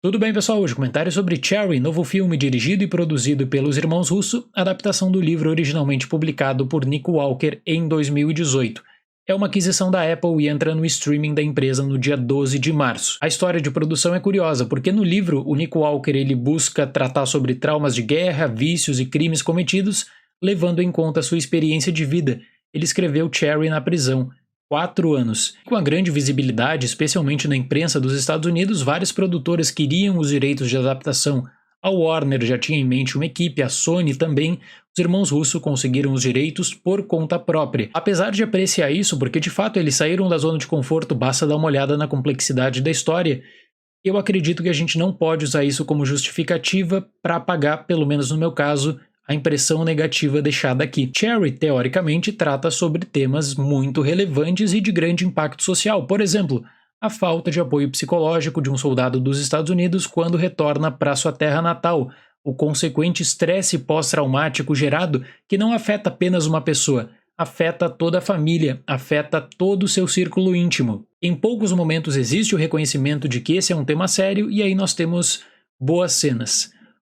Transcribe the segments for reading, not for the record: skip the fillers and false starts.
Tudo bem, pessoal? Hoje comentário sobre Cherry, novo filme dirigido e produzido pelos irmãos Russo, adaptação do livro originalmente publicado por Nick Walker em 2018. É uma aquisição da Apple e entra no streaming da empresa no dia 12 de março. A história de produção é curiosa, porque no livro o Nick Walker ele busca tratar sobre traumas de guerra, vícios e crimes cometidos, levando em conta sua experiência de vida. Ele escreveu Cherry na prisão. 4 anos. Com a grande visibilidade, especialmente na imprensa dos Estados Unidos, várias produtoras queriam os direitos de adaptação. A Warner já tinha em mente uma equipe, a Sony também. Os irmãos Russo conseguiram os direitos por conta própria. Apesar de apreciar isso, porque de fato eles saíram da zona de conforto, basta dar uma olhada na complexidade da história, eu acredito que a gente não pode usar isso como justificativa para apagar, pelo menos no meu caso, a impressão negativa deixada aqui. Cherry, teoricamente, trata sobre temas muito relevantes e de grande impacto social. Por exemplo, a falta de apoio psicológico de um soldado dos Estados Unidos quando retorna para sua terra natal, o consequente estresse pós-traumático gerado que não afeta apenas uma pessoa, afeta toda a família, afeta todo o seu círculo íntimo. Em poucos momentos existe o reconhecimento de que esse é um tema sério e aí nós temos boas cenas.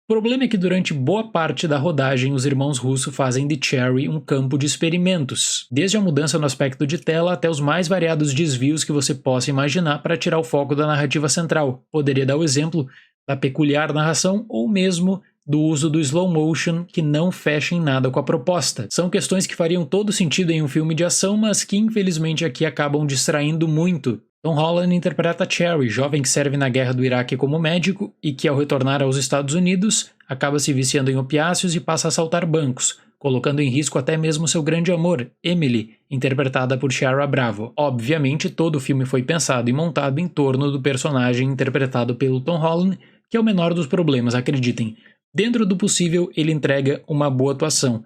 O problema é que durante boa parte da rodagem os irmãos Russo fazem de Cherry um campo de experimentos, desde a mudança no aspecto de tela até os mais variados desvios que você possa imaginar para tirar o foco da narrativa central. Poderia dar o exemplo da peculiar narração ou mesmo do uso do slow motion que não fecha em nada com a proposta. São questões que fariam todo sentido em um filme de ação, mas que infelizmente aqui acabam distraindo muito. Tom Holland interpreta Cherry, jovem que serve na guerra do Iraque como médico e que, ao retornar aos Estados Unidos, acaba se viciando em opiáceos e passa a assaltar bancos, colocando em risco até mesmo seu grande amor, Emily, interpretada por Shara Bravo. Obviamente, todo o filme foi pensado e montado em torno do personagem interpretado pelo Tom Holland, que é o menor dos problemas, acreditem. Dentro do possível, ele entrega uma boa atuação.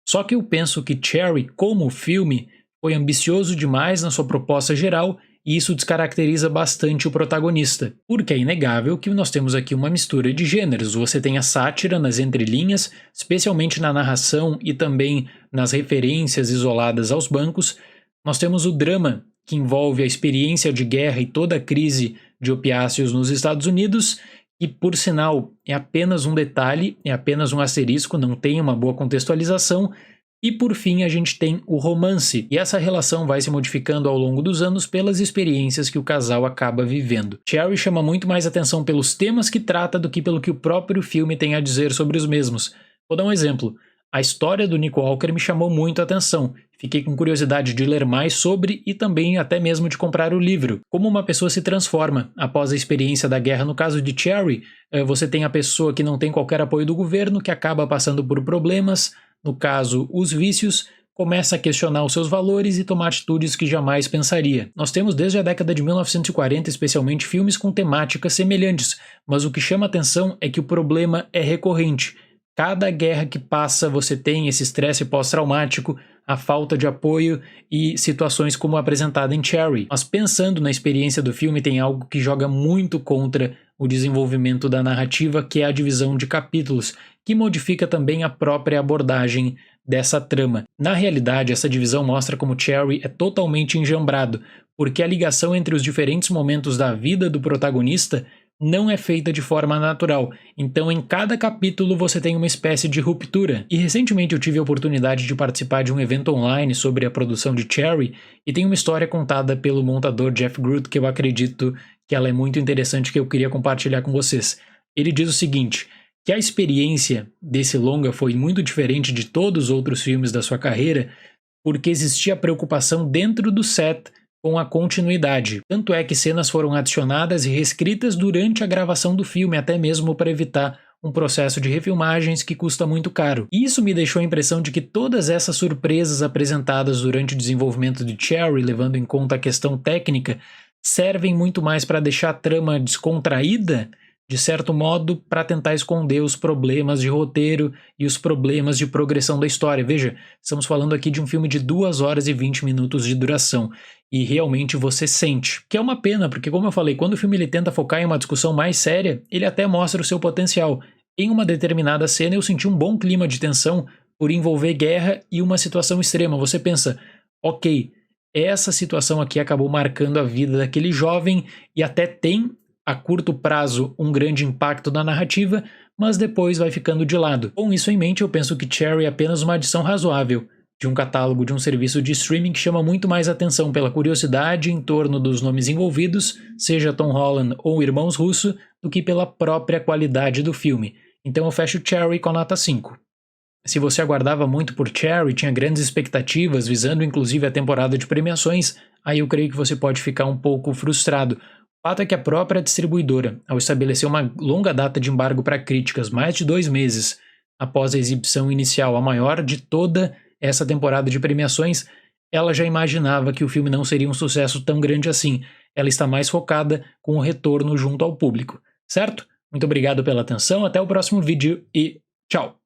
Só que eu penso que Cherry, como filme, foi ambicioso demais na sua proposta geral e isso descaracteriza bastante o protagonista, porque é inegável que nós temos aqui uma mistura de gêneros. Você tem a sátira nas entrelinhas, especialmente na narração e também nas referências isoladas aos bancos. Nós temos o drama, que envolve a experiência de guerra e toda a crise de opiáceos nos Estados Unidos, e por sinal é apenas um detalhe, é apenas um asterisco, não tem uma boa contextualização. E por fim a gente tem o romance, e essa relação vai se modificando ao longo dos anos pelas experiências que o casal acaba vivendo. Cherry chama muito mais atenção pelos temas que trata do que pelo que o próprio filme tem a dizer sobre os mesmos. Vou dar um exemplo. A história do Nick Walker me chamou muito a atenção. Fiquei com curiosidade de ler mais sobre e também até mesmo de comprar o livro. Como uma pessoa se transforma após a experiência da guerra. No caso de Cherry, você tem a pessoa que não tem qualquer apoio do governo, que acaba passando por problemas, no caso, os vícios, começa a questionar os seus valores e tomar atitudes que jamais pensaria. Nós temos desde a década de 1940 especialmente filmes com temáticas semelhantes, mas o que chama atenção é que o problema é recorrente. Cada guerra que passa você tem esse estresse pós-traumático, a falta de apoio e situações como apresentada em Cherry. Mas pensando na experiência do filme, tem algo que joga muito contra o desenvolvimento da narrativa, que é a divisão de capítulos, que modifica também a própria abordagem dessa trama. Na realidade, essa divisão mostra como Cherry é totalmente enjambrado, porque a ligação entre os diferentes momentos da vida do protagonista não é feita de forma natural, então em cada capítulo você tem uma espécie de ruptura. E recentemente eu tive a oportunidade de participar de um evento online sobre a produção de Cherry, e tem uma história contada pelo montador Jeff Groot que eu acredito que ela é muito interessante, que eu queria compartilhar com vocês. Ele diz o seguinte, que a experiência desse longa foi muito diferente de todos os outros filmes da sua carreira, porque existia preocupação dentro do set com a continuidade. Tanto é que cenas foram adicionadas e reescritas durante a gravação do filme, até mesmo para evitar um processo de refilmagens que custa muito caro. E isso me deixou a impressão de que todas essas surpresas apresentadas durante o desenvolvimento de Cherry, levando em conta a questão técnica, servem muito mais para deixar a trama descontraída, de certo modo, para tentar esconder os problemas de roteiro e os problemas de progressão da história. Veja, estamos falando aqui de um filme de 2 horas e 20 minutos de duração, e realmente você sente. Que é uma pena, porque como eu falei, quando o filme ele tenta focar em uma discussão mais séria, ele até mostra o seu potencial. Em uma determinada cena eu senti um bom clima de tensão por envolver guerra e uma situação extrema. Você pensa, ok, essa situação aqui acabou marcando a vida daquele jovem e até tem a curto prazo um grande impacto na narrativa, mas depois vai ficando de lado. Com isso em mente, eu penso que Cherry é apenas uma adição razoável de um catálogo de um serviço de streaming que chama muito mais atenção pela curiosidade em torno dos nomes envolvidos, seja Tom Holland ou Irmãos Russo, do que pela própria qualidade do filme. Então eu fecho Cherry com a nota 5. Se você aguardava muito por Cherry, tinha grandes expectativas, visando inclusive a temporada de premiações, aí eu creio que você pode ficar um pouco frustrado. O fato é que a própria distribuidora, ao estabelecer uma longa data de embargo para críticas, mais de 2 meses após a exibição inicial, a maior de toda essa temporada de premiações, ela já imaginava que o filme não seria um sucesso tão grande assim. Ela está mais focada com o retorno junto ao público, certo? Muito obrigado pela atenção, até o próximo vídeo e tchau!